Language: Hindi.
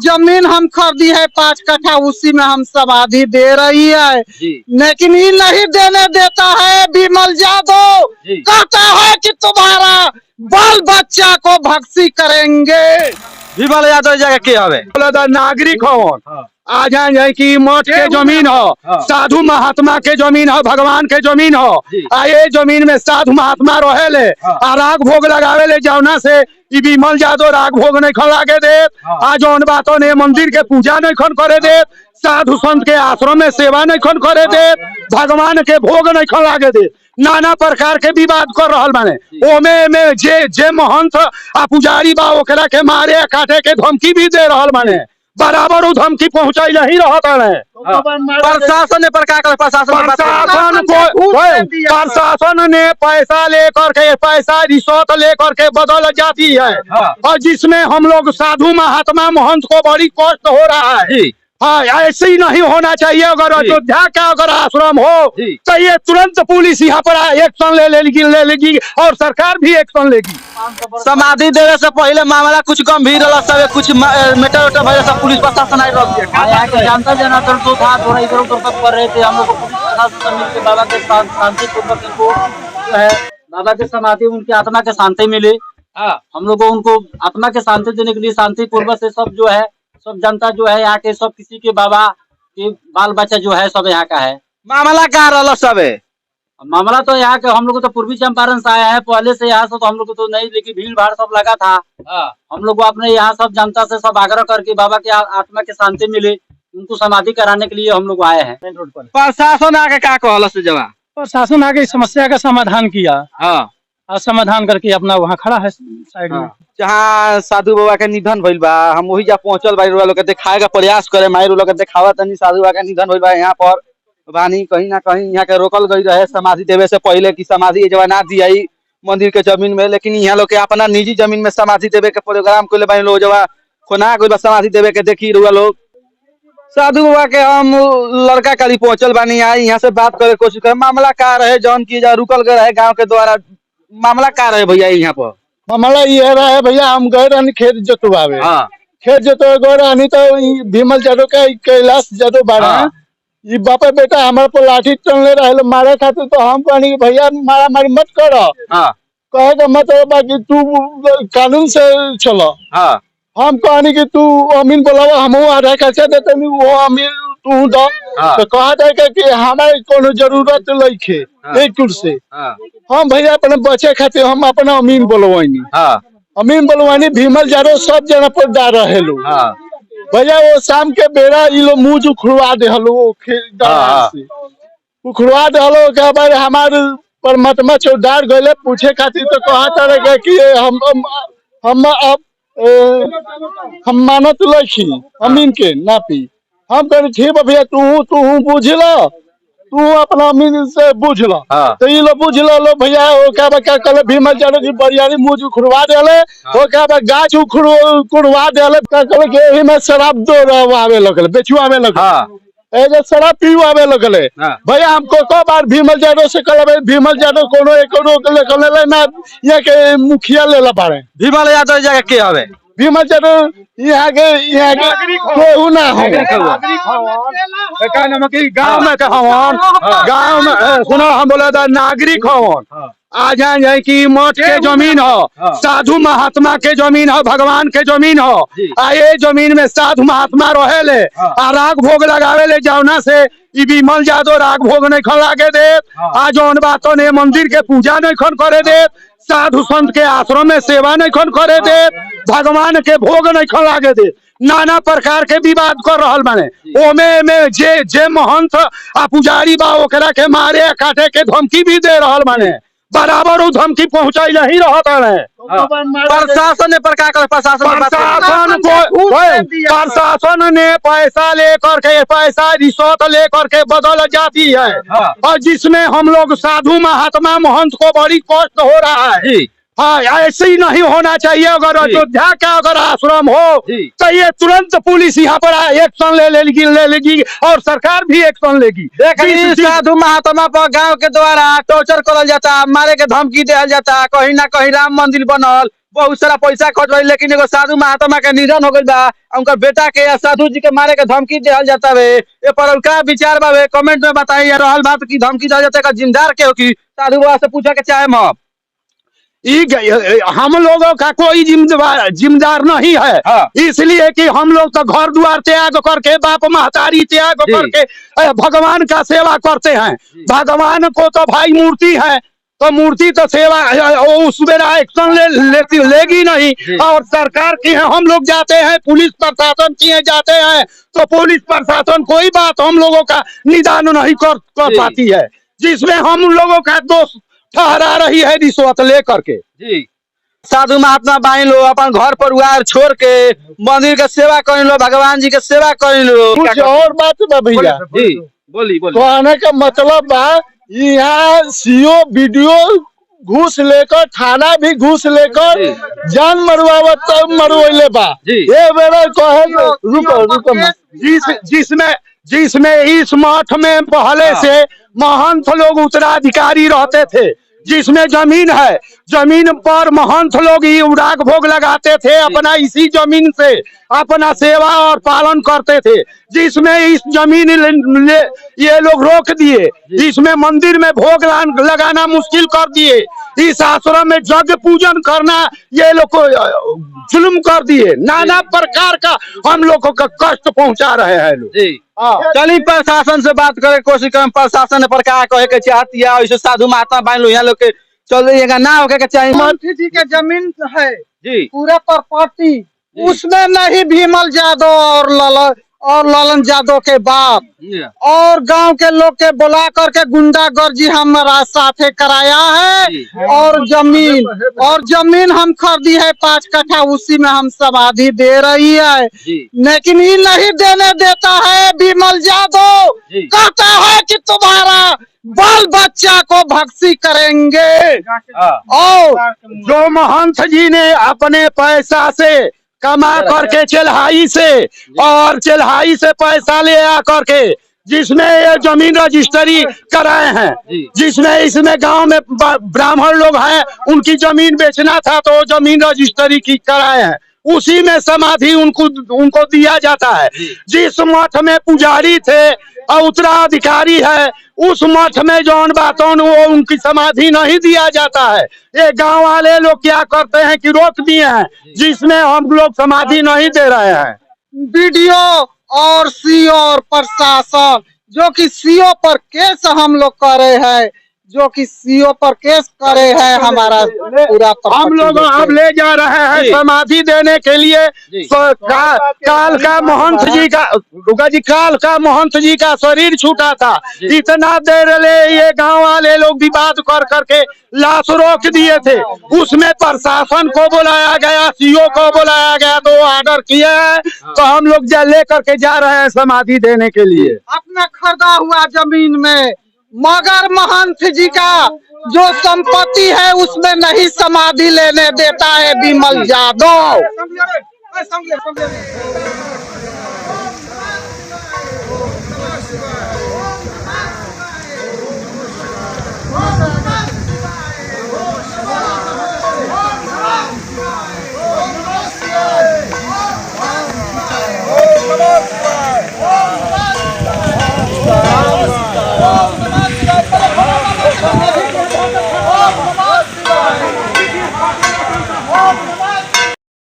जमीन हम खरीदी है 5 कट्ठा, उसी में हम समाधि दे रही है, लेकिन ये नहीं देने देता है। विमल यादव कहता है कि तुम्हारा बाल बच्चा को भक्ति करेंगे। विमल यादव जगह के हवे नागरिक हो आ जाए कि मठ के जमीन हो, साधु महात्मा के जमीन हो, भगवान के जमीन हो। आ ये जमीन में साधु महात्मा रहेले आ राग भोग लगावे ले जौना से विमल यादव राग भोग नहीं खन लागे दे। आ जौन बातों ने मंदिर के पूजा नहीं खन करे दे, साधु संत के आश्रम में सेवा नहीं खन करे दे, भगवान के भोग नहीं खन लागे दे। नाना प्रकार के विवाद कर रहल बाने। ओमे में जे महंत आ पुजारी बा ओकरा के मारे काटे के धमकी भी दे रहल बाने। बराबर वो धमकी पहुंचाई ही रहता है। प्रशासन ने प्रशासन ने पैसा लेकर के, पैसा रिश्वत लेकर के बदल जाती है। और जिसमें हम लोग साधु महात्मा महंत को बड़ी कष्ट हो रहा है। हाँ, ऐसे ही नहीं होना चाहिए। अगर अयोध्या का अगर आश्रम हो तो ये तुरंत पुलिस यहाँ पर एक्शन ले लेगी और सरकार भी एक्शन लेगी। समाधि देने से पहले मामला कुछ गंभीर रहा, कुछ मेटर वेटर भैया सब पुलिस प्रशासन आई रही। जानता जनार्दन तो था, थोड़ा इधर उधर सब कर रहे थे। हम लोग प्रशासन मिलकर बाबा के शांतिपूर्वक इनको जो है बाबा के समाधि, उनकी आत्मा के शांति मिली। हम लोग को उनको आत्मा के शांति देने के लिए शांतिपूर्वक से सब जो है, सब जनता जो है यहाँ के, सब किसी के बाबा के बाल बच्चा जो है सब यहाँ का है। मामला कहाँ रहा सब है? मामला तो यहाँ के हम लोग तो पूर्वी चंपारण से आया है, पहले से यहाँ से तो हम लोग तो नहीं, लेकिन भीड़ भाड़ सब लगा था। हम लोग को अपने यहाँ सब जनता से सब आग्रह करके बाबा के आत्मा की शांति मिले, उनको समाधि कराने के लिए हम लोग आए हैं मेन रोड पर। प्रशासन आके क्या कहल से जवाब? प्रशासन आके समस्या का समाधान किया। और समाधान करके अपना वहाँ खड़ा है साइड में। जहाँ साधु बाबा के निधन भइल बा, हम वही जा पहुंचल बाई लोग के दिखाए का प्रयास करे, माई लोग के दिखावा तनी साधु बाबा के निधन भइल बा यहाँ पर बानी। कहीं ना कहीं यहाँ के रोकल गई रहे समाधि देवे से पहले की समाधि जब ना दिया मंदिर के जमीन में, लेकिन यहाँ लोग के अपना निजी जमीन में समाधि देवे के प्रोग्राम को ले लोग जब खोना गई समाधि देवे के देखी रुआ लोग। साधु बाबा के हम लड़का कल पहुंचल बानी, आई यहाँ से बात करे कोशिश करे। मामला का रहे जौन की रुकल गए रहे गाँव के द्वारा, मामला का रहे भैया यहाँ पर? मामला ये रहा भैया, हम गए रहनी खेत जोतवावे। खेत जोतवा गए रहनी तो विमल यादव का कैलाश यादव बाड़ा ये बापा बेटा हमारे पर लाठी टंगले रहे मारे खातिर। तो हम कहनी भैया मारा मारी मत करो, कहे का मतलब कि तू कानून से चलो। हम कहनी कि तू अमीन बोलावा, हम आधा खर्चा देते वो अमीन तू दो। तो कहा जाए कि हमारे कोनो जरूरत लइखे एक से हम भैया अपने बच्चे खातिर हम अपना अमीन बोलवानी। अमीन बोलवानी विमल यादव सब जना पर डाल रहे लोग। भैया वो शाम के बेरा ये लोग मुँह उखड़वा दे उखड़वा दे क्या भाई हमारे परमात्मा चौधार गए पूछे खातिर। तो कहा था कि हम मानत लखी अमीन के नापी। हम कह ठीक भैया तू बुझ लो, तू अपना अमीन से बुझ लो। तो ये लोग बुझ लो भैया वो क्या कल विमल यादव की बरियारी मुँह उखड़वा दे, वो क्या गाछ उखड़वा दे, यही में शराब दो आवे लगल बेचुआवे लगल, शराब पीवावे लगल। भैया हमको को बार विमल यादव से कल विमल यादव कोनो ना यहाँ के मुखिया ले पारे। विमल यादव जगह के हवे? विमल यादव यहाँ के कोई ना हो गाँव में गाँव में सुनो हम बोला था नागरिक हो आ जाए कि मठ के जमीन हो, साधु महात्मा के जमीन हो, भगवान के जमीन हो। आ ये जमीन में साधु महात्मा रहेले आ राग भोग लगावे ले जौना से विमल यादव राग भोग नहीं खन लागे दे। आ जौन बातों ने मंदिर के पूजा नहीं खन करे दे, साधु संत के आश्रम में सेवा नहीं खन करे दे, भगवान के भोग नहीं खन लागे दे। नाना प्रकार के विवाद कर रहल बाने। ओमे में जे महंत आ पुजारी बा ओकरा के मारे काटे के धमकी भी दे रहल बाने। बराबर वो धमकी पहुंचाई ही रहता है। प्रशासन ने प्रशासन ने पैसा लेकर के, पैसा रिश्वत लेकर के बदल जाती है। और जिसमें हम लोग साधु महात्मा महंत को बड़ी कष्ट हो रहा है। हाँ, ऐसे ही नहीं होना चाहिए। अगर अयोध्या का अगर आश्रम हो तो ये तुरंत पुलिस यहाँ पर एक्शन ले लेगी और सरकार भी एक्शन लेगी। साधु महात्मा पर गांव के द्वारा टॉर्चर करल जाता, मारे के धमकी दिया जाता, कहीं ना कहीं राम मंदिर बनल बहुत सारा पैसा खर्च भइल, लेकिन एगो साधु महात्मा के निधन हो गइल बा। उनकर बेटा के या साधु जी के मारे के धमकी देहल जाता है। ए पर का विचार बा कमेंट में बताइए। रहल बात की धमकी देहल जाता है, जिम्मेदार के हो कि साधु बाबा से पूछे के चाहे हम हम लोगों का कोई जिम्मेदार नहीं है। हाँ। इसलिए कि हम लोग तो घर द्वार त्याग करके, बाप महतारी त्याग करके भगवान का सेवा करते हैं। भगवान को तो भाई मूर्ति है, तो मूर्ति तो सेवा उस बेरा एक्शन लेगी नहीं। और सरकार की है, हम लोग जाते हैं पुलिस प्रशासन की जाते हैं, तो पुलिस प्रशासन कोई बात हम लोगों का निदान नहीं कर पाती है, जिसमें हम लोगों का दोष ठहरा रही है रिश्वत लेकर के। जी साधु महात्मा बाई लो, अपन घर परिवार छोड़ के मंदिर के सेवा कर लो, भगवान जी के सेवा कर लो। कुछ और बात बा भैया जी बोली कहने का मतलब बा, यहाँ सीओ वीडियो घूस लेकर, थाना भी घूस लेकर जान मरवावत तब मरवैले बा। ये बेरा कहे रुको जिसमें इस मठ में पहले से महंत लोग उत्तराधिकारी रहते थे, जिसमें जमीन है, जमीन पर महंत लोग ही उड़ाक भोग लगाते थे, अपना इसी जमीन से अपना सेवा और पालन करते थे। जिसमें इस जमीन ये लोग रोक दिए, इसमें मंदिर में भोग लगाना मुश्किल कर दिए, इस आश्रम में यज्ञ पूजन करना ये लोग को जुल्म कर दिए, नाना प्रकार का हम लोगों का कष्ट पहुंचा रहे हैं लोग। चलिए प्रशासन से बात करे कोशिश करें, प्रशासन पर क्या कहे के चाहती है। ऐसे साधु महात्मा बाई लो यहाँ लोग के चल रही ना होके चाहिए। मंत्री जी के जमीन है जी पूरा प्रॉपर्टी, उसमें नहीं भीमल यादव और ललन यादव के बाप और गांव के लोग के बुला करके गुंडागर्दी हमारा साथे कराया है। और जमीन हम खरीदी है 5 कट्ठा, उसी में हम समाधि दे रही है, लेकिन ये नहीं देने देता है भीमल यादव। कहता है कि तुम्हारा बाल बच्चा को भक्ति करेंगे। और जो महंत जी ने अपने पैसा से कमा करके चेल्हाई से पैसा ले आ करके, जिसमें ये जमीन रजिस्ट्री कराए हैं, जिसमें इसमें गांव में ब्राह्मण लोग हैं, उनकी जमीन बेचना था तो जमीन रजिस्ट्री की कराए हैं, उसी में समाधि उनको दिया जाता है। जिस मठ में पुजारी थे और उत्तराधिकारी है, उस मठ में जौन बातों वो उनकी समाधि नहीं दिया जाता है। ये गांव वाले लोग क्या करते हैं कि रोक दिए हैं, जिसमें हम लोग समाधि नहीं दे रहे हैं। वीडियो और सीओ और प्रशासन, जो कि सीओ पर केस हम लोग करे हैं, हमारा पूरा हम लोग अब ले जा रहे हैं समाधि देने के लिए। काल का महंत जी का शरीर छूटा था, इतना देर ले ये गांव वाले लोग विवाद कर करके लाश रोक दिए थे। उसमें प्रशासन को बुलाया गया, सीओ को बुलाया गया, 2 ऑर्डर किए हैं, तो हम लोग ले करके जा रहे हैं समाधि देने के लिए अपना खरीदा हुआ जमीन में। मगर महंत जी का जो संपत्ति है उसमें नहीं समाधि लेने देता है विमल यादव।